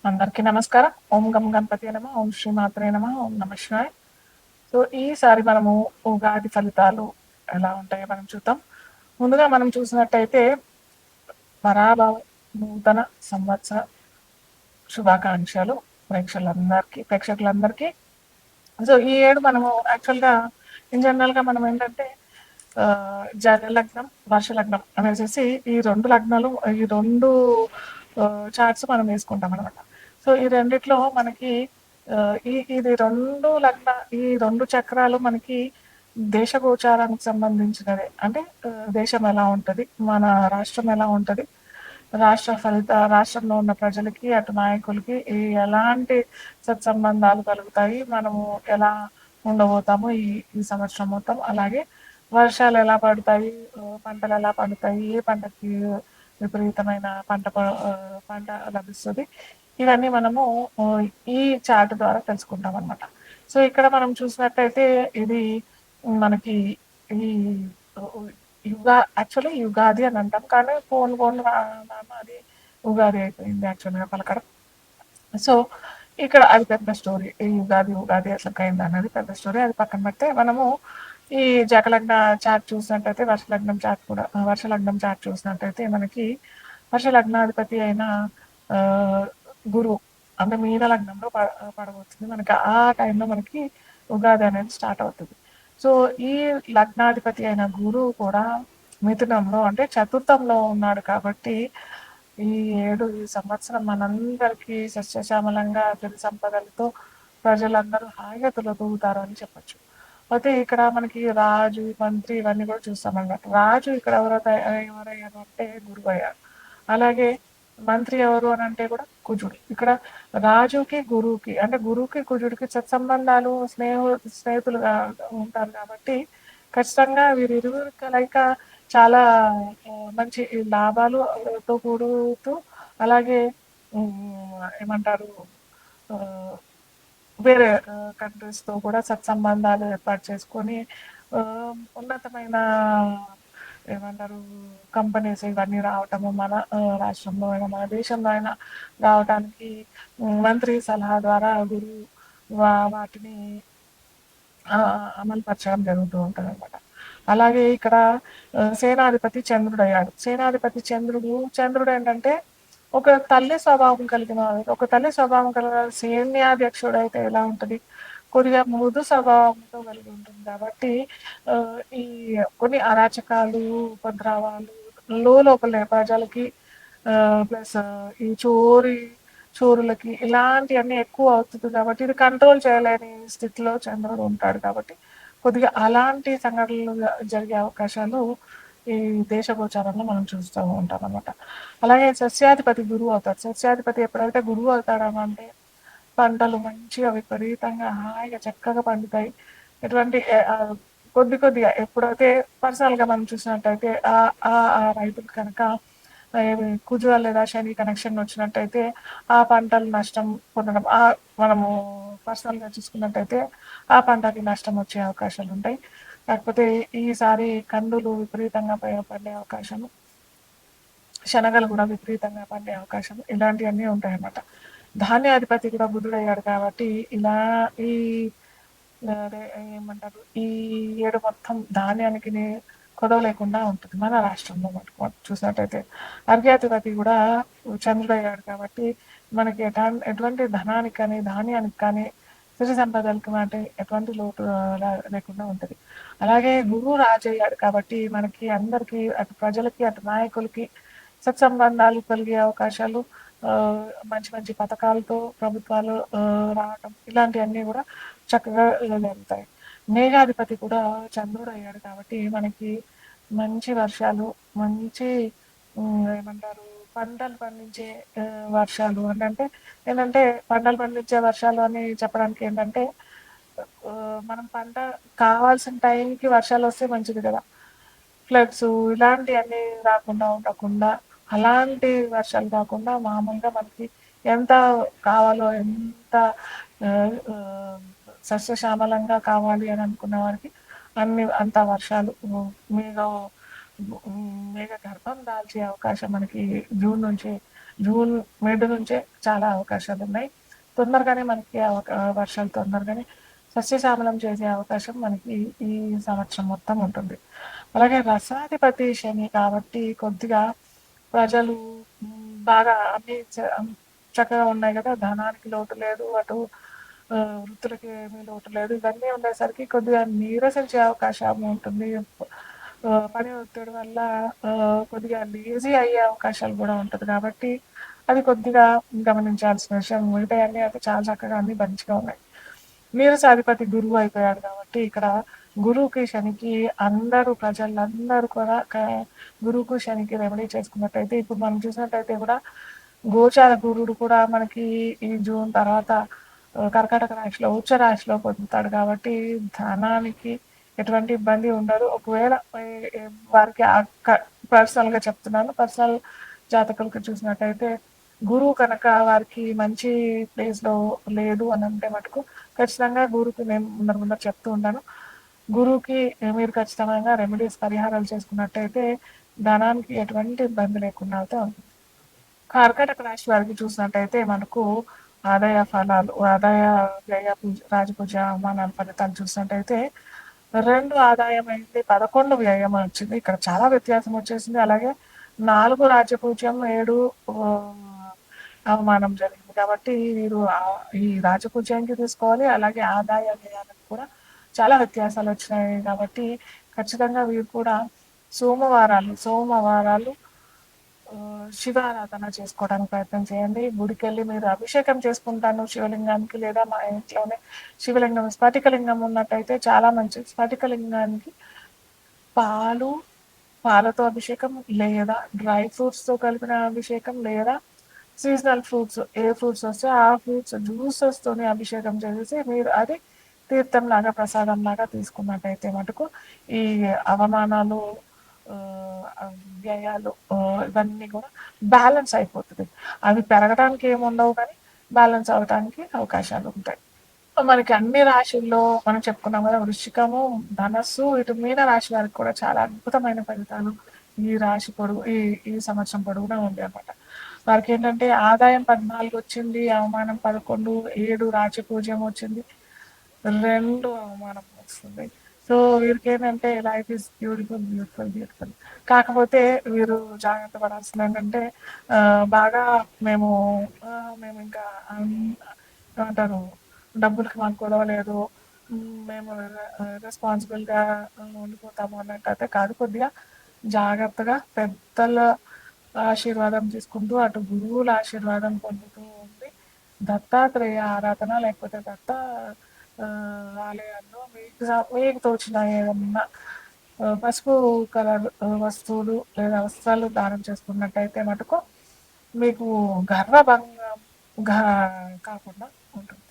అందరికీ నమస్కారం. ఓం గం గణపతియే నమః. ఓం శ్రీ మాత్రే నమః. ఓం నమః శివాయ. సో, ఈసారి మనము ఉగాది ఫలితాలు ఎలా ఉంటాయో మనం చూద్దాం. ముందుగా మనం చూసినట్టయితే పరాభవ నూతన సంవత్సర శుభాకాంక్షలు ప్రేక్షకులందరికీ. సో, ఈ ఏడు మనము యాక్చువల్‌గా ఇన్ జనరల్‌గా మనం ఏంటంటే జల లగ్నం, వర్ష లగ్నం అనేసేసి ఈ 2 లగ్నాలు ఈ 2 చార్ట్స్ మనం వేసుకుంటామనమాట. సో, ఈ రెండిట్లో మనకి ఇది 2 ఈ 2 చక్రాలు మనకి దేశ గోచారానికి సంబంధించినవే. అంటే దేశం ఎలా ఉంటది, మన రాష్ట్రం ఎలా ఉంటది, రాష్ట్రంలో ఉన్న ప్రజలకి, అటు నాయకులకి ఎలాంటి సత్సంబంధాలు కలుగుతాయి, మనము ఎలా ఉండబోతాము ఈ ఈ సంవత్సరం మొత్తం. అలాగే వర్షాలు ఎలా పడతాయి, పంటలు ఎలా పండుతాయి, ఏ పంటకి విపరీతమైన పంట లభిస్తుంది. ఇవన్నీ మనము ఈ చార్ట్ ద్వారా తెలుసుకుంటాం అనమాట. సో ఇక్కడ మనం చూసినట్టయితే ఇది మనకి ఈ యాక్చువల్లీ యుగాది అని అంటాం, కానీ పోను అది ఉగాది అయిపోయింది యాక్చువల్గా పలకడం. సో ఇక్కడ అది పెద్ద స్టోరీ. ఈ ఉగాది అట్లా అయింది అన్నది పెద్ద స్టోరీ. అది పక్కన పెడితే మనము ఈ జకలగ్న చార్ట్ చూసినట్టయితే వర్ష లగ్నం చార్ట్ చూసినట్టయితే మనకి వర్ష లగ్నాధిపతి అయిన ఆ, గురువు అంటే మీన లగ్నంలో పడబోతుంది. మనకి ఆ టైంలో మనకి ఉగాది అనేది స్టార్ట్ అవుతుంది. సో ఈ లగ్నాధిపతి అయిన గురువు కూడా మిథునంలో అంటే చతుర్థంలో ఉన్నాడు కాబట్టి ఈ సంవత్సరం మనందరికీ సస్యశ్యామలంగా సిరి సంపదలతో ప్రజలందరూ హాయిగా తులతూగుతారు అని చెప్పొచ్చు. అయితే ఇక్కడ మనకి రాజు, మంత్రి ఇవన్నీ కూడా చూస్తామన్నమాట. రాజు ఇక్కడ ఎవరయ్యారు అంటే గురువు అయ్యారు. అలాగే మంత్రి ఎవరు అని అంటే కూడా కుజుడు. ఇక్కడ రాజుకి గురువుకి అంటే గురువుకి కుజుడికి సత్సంబంధాలు స్నేహితులుగా ఉంటారు కాబట్టి ఖచ్చితంగా వీరిరువురి కలయిక చాలా మంచి లాభాలతో కూడుతూ అలాగే ఏమంటారు ఆ, వేరే కంట్రీస్తో కూడా సత్సంబంధాలు ఏర్పాటు చేసుకొని ఆ, ఉన్నతమైన ఏమంటారు కంపెనీస్ ఇవన్నీ రావటము మన రాష్ట్రంలో అయినా మన దేశంలో అయినా రావటానికి మంత్రి సలహా ద్వారా గురువు వాటిని అమలుపరచడం జరుగుతూ ఉంటుంది అనమాట. అలాగే ఇక్కడ సేనాధిపతి చంద్రుడు అయ్యాడు. చంద్రుడు ఏంటంటే ఒక తల్లి స్వభావం కలిగిన ఒక తల్లి స్వభావం కలిగిన సైన్యాధ్యక్షుడు అయితే ఎలా ఉంటుంది, కొద్దిగా మృదు స్వభావంతో కలిగి ఉంటుంది కాబట్టి ఈ కొన్ని అరాచకాలు, ఉపద్రవాలు లోపల ప్రజలకి ప్లస్ ఈ చోరులకి ఇలాంటివన్నీ ఎక్కువ అవుతుంది కాబట్టి ఇది కంట్రోల్ చేయలేని స్థితిలో చంద్రుడు ఉంటాడు కాబట్టి కొద్దిగా అలాంటి సంఘటనలు జరిగే అవకాశాలు ఈ దేశ గోచారంలో మనం చూస్తూ ఉంటాం అనమాట. అలాగే సస్యాధిపతి గురువు అవుతాడు. సస్యాధిపతి ఎప్పుడైతే గురువు అవుతాడనంటే పంటలు మంచిగా విపరీతంగా హాయిగా చక్కగా పండుతాయి. ఎటువంటి కొద్దిగా ఎప్పుడైతే పర్సనల్గా మనం చూసినట్టయితే ఆ రైతులు కనుక కుజువ లేదా శని కనెక్షన్ వచ్చినట్టయితే ఆ పంటలు నష్టం పొందడం, మనము పర్సనల్గా చూసుకున్నట్టయితే ఆ పంటకి నష్టం వచ్చే అవకాశాలు ఉంటాయి. కాకపోతే ఈసారి కందులు విపరీతంగా పడే అవకాశం, శనగలు కూడా విపరీతంగా పండే అవకాశం ఇలాంటివన్నీ ఉంటాయన్నమాట. ధాన్యాధిపతి కూడా బుధుడయ్యాడు కాబట్టి ఇలా ఈ అదే ఏమంటారు ఈ ఏడు మొత్తం ధాన్యానికి కొదవ లేకుండా ఉంటుంది మన రాష్ట్రంలో మటుకు చూసినట్టయితే. అర్ఘ్యాధిపతి కూడా చంద్రుడయ్యాడు కాబట్టి మనకి ఎటువంటి ధనానికి కానీ ధాన్యానికి కానీ సిరి సంపదలకు అంటే ఎటువంటి లోటు లేకుండా ఉంటుంది. అలాగే గురువు రాజయ్యాడు కాబట్టి మనకి అందరికీ అటు ప్రజలకి అటు నాయకులకి సత్సంబంధాలు కలిగే అవకాశాలు, మంచి మంచి పథకాలతో ప్రభుత్వాలు రావటం ఇలాంటివన్నీ కూడా చక్కగా జరుగుతాయి. మేఘాధిపతి కూడా చంద్రుడు అయ్యాడు కాబట్టి మనకి మంచి వర్షాలు, మంచి ఏమంటారు పంటలు పండించే వర్షాలు అంటే ఏంటంటే పంటలు పండించే వర్షాలు అని చెప్పడానికి ఏంటంటే మనం పంట కావాల్సిన టైంకి వర్షాలు వస్తే మంచిది కదా. ఫ్లడ్స్ ఇలాంటివన్నీ రాకుండా ఉండకుండా అలాంటి వర్షాలు కాకుండా మామూలుగా మనకి ఎంత కావాలో ఎంత సస్యశ్యామలంగా కావాలి అని అనుకున్న వారికి అంత వర్షాలు మేఘ మేఘ గర్భం దాల్చే అవకాశం మనకి జూన్ నుంచి జూన్ మిడ్ నుంచే చాలా అవకాశాలు ఉన్నాయి. తొందరగానే మనకి వర్షాలు తొందరగానే సస్యశ్యామలం చేసే అవకాశం మనకి ఈ సంవత్సరం మొత్తం ఉంటుంది. అలాగే రసాధిపతి శని కాబట్టి కొద్దిగా ప్రజలు బాగా అన్ని చక్కగా ఉన్నాయి కదా! ధనానికి లోటు లేదు. అటు వృత్తులకి ఏమీ లోటు లేదు. ఇవన్నీ ఉండేసరికి కొద్దిగా నీరసించే అవకాశం ఉంటుంది. పని ఒత్తిడి వల్ల కొద్దిగా లేజీ అయ్యే అవకాశాలు కూడా ఉంటది కాబట్టి, అది కొద్దిగా గమనించాల్సిన విషయం. మిగతాయన్నీ అయితే చాలా చక్కగా అన్నీ మంచిగా ఉన్నాయి. నీరసాధిపతి గురువు అయిపోయాడు కాబట్టి ఇక్కడ గురువుకి, శనికి అందరూ ప్రజలందరూ కూడా గురువుకు, శనికి రెమెడీ చేసుకున్నట్టయితే ఇప్పుడు మనం చూసినట్టయితే కూడా గోచార గురుడు కూడా మనకి ఈ జూన్ తర్వాత కర్కాటక రాశిలో ఉచ్చ రాశిలో పొందుతాడు కాబట్టి ధనానికి ఎటువంటి ఇబ్బంది ఉండదు. ఒకవేళ వారికి పర్సనల్గా చెప్తున్నాను, పర్సనల్ జాతకులకు చూసినట్టయితే గురువు కనుక వారికి మంచి ప్లేస్లో లేదు అని అంటే మటుకు ఖచ్చితంగా గురువుకి నేను ముందర చెప్తూ ఉంటాను. గురువుకి మీరు ఖచ్చితంగా రెమెడీస్ పరిహారాలు చేసుకున్నట్టయితే ధనానికి ఎటువంటి ఇబ్బంది లేకుండా అయితే ఉంటుంది. కర్కాటక రాశి వారికి చూసినట్టయితే మనకు ఆదాయ ఫలాలు, ఆదాయ వ్యయ పూజ, రాజపూజ, అవమానాల ఫలితాలు చూసినట్టయితే 2 ఆదాయం అయింది, 11 వ్యయం వచ్చింది. ఇక్కడ చాలా వ్యత్యాసం వచ్చేసింది. అలాగే 4 రాజపూజ్యం, 7 అవమానం జరిగింది. కాబట్టి వీరు ఈ రాజపూజ్యానికి తీసుకోవాలి. అలాగే ఆదాయ వ్యయాలకు కూడా చాలా వ్యత్యాసాలు వచ్చినాయి కాబట్టి ఖచ్చితంగా వీరు కూడా సోమవారాలు శివారాధన చేసుకోవడానికి ప్రయత్నం చేయండి. గుడికెళ్ళి మీరు అభిషేకం చేసుకుంటాను శివలింగానికి, లేదా మా ఇంట్లోనే శివలింగం స్ఫటికలింగం ఉన్నట్టయితే చాలా మంచిది. స్ఫటికలింగానికి పాలతో అభిషేకం, లేదా డ్రై ఫ్రూట్స్తో కలిపిన అభిషేకం, లేదా సీజనల్ ఫ్రూట్స్ ఏ ఫ్రూట్స్ వస్తే ఆ ఫ్రూట్స్ జ్యూసెస్తోనే అభిషేకం చేసేసి మీరు అది తీర్థం లాగా, ప్రసాదం లాగా తీసుకున్నట్టయితే మటుకు ఈ అవమానాలు, వ్యయాలు ఇవన్నీ కూడా బ్యాలెన్స్ అయిపోతుంది. అవి పెరగడానికి ఏముండవు కానీ బ్యాలెన్స్ అవడానికి అవకాశాలు ఉంటాయి. మనకి అన్ని రాశుల్లో మనం చెప్పుకున్నాం కదా, వృశ్చికము, ధనస్సు, ఇటు మీన రాశి వారికి కూడా చాలా అద్భుతమైన ఫలితాలు ఈ రాశి పొడుగు ఈ సంవత్సరం పొడుగునా ఉంది అనమాట. వారికి ఏంటంటే ఆదాయం 14 వచ్చింది, అవమానం 11, 7 రాజపూజ్యం వచ్చింది, 2 అవమానం వస్తుంది. సో వీరికి ఏంటంటే life is beautiful beautiful beautiful. కాకపోతే వీరు జాగ్రత్త పడాల్సింది ఏంటంటే బాగా మేము మేము ఇంకా ఏమంటారు, డబ్బులకి మాకు గొడవ లేదు, మేము రెస్పాన్సిబుల్గా ఉండిపోతాము అన్నట్టయితే కాదు. కొద్దిగా జాగ్రత్తగా పెద్దల ఆశీర్వాదం తీసుకుంటూ అటు గురువుల ఆశీర్వాదం పొందుతూ ఉంది. దత్తాత్రేయ ఆరాధన లేకపోతే ఆలయాల్లో మీకు తోచిన ఏదన్నా పసుపు కలర్ వస్తువులు లేదా వస్త్రాలు దానం చేసుకున్నట్టయితే మటుకు మీకు గర్వభంగం కాకుండా ఉంటుంది.